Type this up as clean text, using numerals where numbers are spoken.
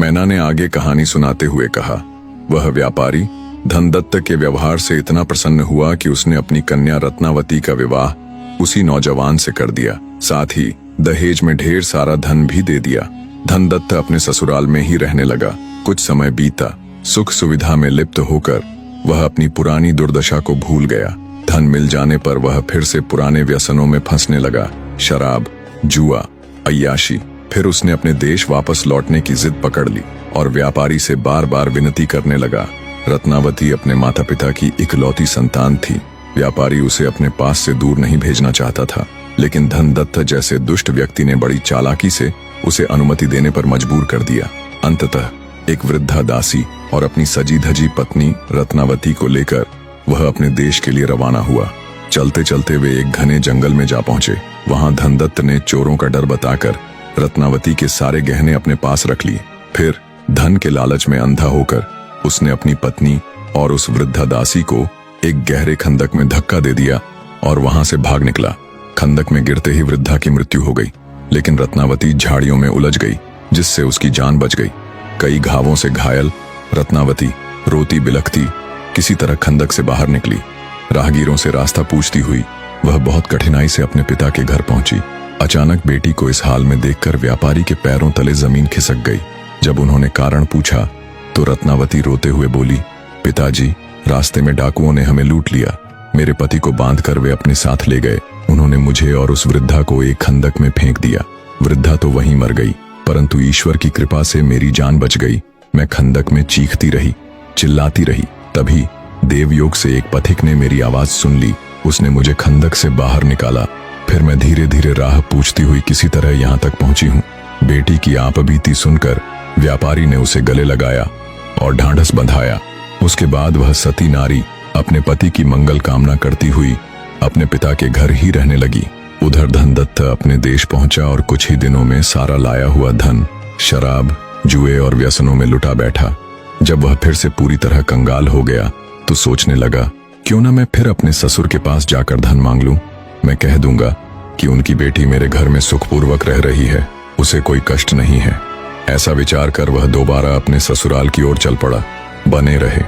मैना ने आगे कहानी सुनाते हुए कहा, वह व्यापारी धनदत्त के व्यवहार से इतना प्रसन्न हुआ कि उसने अपनी कन्या रत्नावती का विवाह उसी नौजवान से कर दिया। साथ ही दहेज में ढेर सारा धन भी दे दिया। धनदत्त अपने ससुराल में ही रहने लगा। कुछ समय बीता। सुख सुविधा में लिप्त होकर वह अपनी पुरानी दुर्दशा को भूल गया। धन मिल जाने पर वह फिर से पुराने व्यसनों में फंसने लगा। शराब, जुआ, अय्याशी। फिर उसने अपने देश वापस लौटने की जिद पकड़ ली और व्यापारी से बार बार विनती करने लगा। रत्नावती अपने माता पिता की इकलौती संतान थी। व्यापारी उसे अपने पास से दूर नहीं भेजना चाहता था, लेकिन धनदत्त जैसे दुष्ट व्यक्ति ने बड़ी चालाकी से उसे अनुमति देने पर मजबूर कर दिया। अंततः एक वृद्धा दासी और अपनी सजी धजी पत्नी रत्नावती को लेकर वह अपने देश के लिए रवाना हुआ। चलते चलते वे एक घने जंगल में जा पहुंचे। वहां धनदत्त ने चोरों का डर बताकर रत्नावती के सारे गहने अपने पास रख लिए। फिर धन के लालच में अंधा होकर उसने अपनी पत्नी और उस वृद्धा दासी को एक गहरे खंदक में धक्का दे दिया और वहां से भाग निकला। खंदक में गिरते ही वृद्धा की मृत्यु हो गई, लेकिन रत्नावती झाड़ियों में उलझ गई, जिससे उसकी जान बच गई। कई घावों से घायल रत्नावती रोती बिलखती किसी तरह खंदक से बाहर निकली। राहगीरों से रास्ता पूछती हुई वह बहुत कठिनाई से अपने पिता के घर पहुंची। अचानक बेटी को इस हाल में देखकर व्यापारी के पैरों तले जमीन खिसक गई। जब उन्होंने कारण पूछा तो रत्नावती रोते हुए बोली, पिताजी, रास्ते में डाकुओं ने हमें लूट लिया। मेरे पति को बांधकर वे अपने साथ ले गए। उन्होंने मुझे और उस वृद्धा को एक खंदक में फेंक दिया। वृद्धा तो वहीं मर गई, परंतु ईश्वर की कृपा से मेरी जान बच गई। मैं खंदक में चीखती रही, चिल्लाती रही। तभी देवयोग से एक पथिक ने मेरी आवाज सुन ली। उसने मुझे खंदक से बाहर निकाला। फिर मैं धीरे धीरे राह पूछती हुई किसी तरह यहाँ तक पहुंची हूँ। बेटी की आप बीती सुनकर व्यापारी ने उसे गले लगाया और ढांढस बंधाया। उसके बाद वह सती नारी अपने पति की मंगल कामना करती हुई अपने पिता के घर ही रहने लगी। उधर धनदत्त अपने देश पहुंचा और कुछ ही दिनों में सारा लाया हुआ धन शराब, जुए और व्यसनों में लुटा बैठा। जब वह फिर से पूरी तरह कंगाल हो गया तो सोचने लगा, क्यों ना मैं फिर अपने ससुर के पास जाकर धन मांग लूं। मैं कह दूंगा कि उनकी बेटी मेरे घर में सुखपूर्वक रह रही है, उसे कोई कष्ट नहीं है। ऐसा विचार कर वह दोबारा अपने ससुराल की ओर चल पड़ा। बने रहे।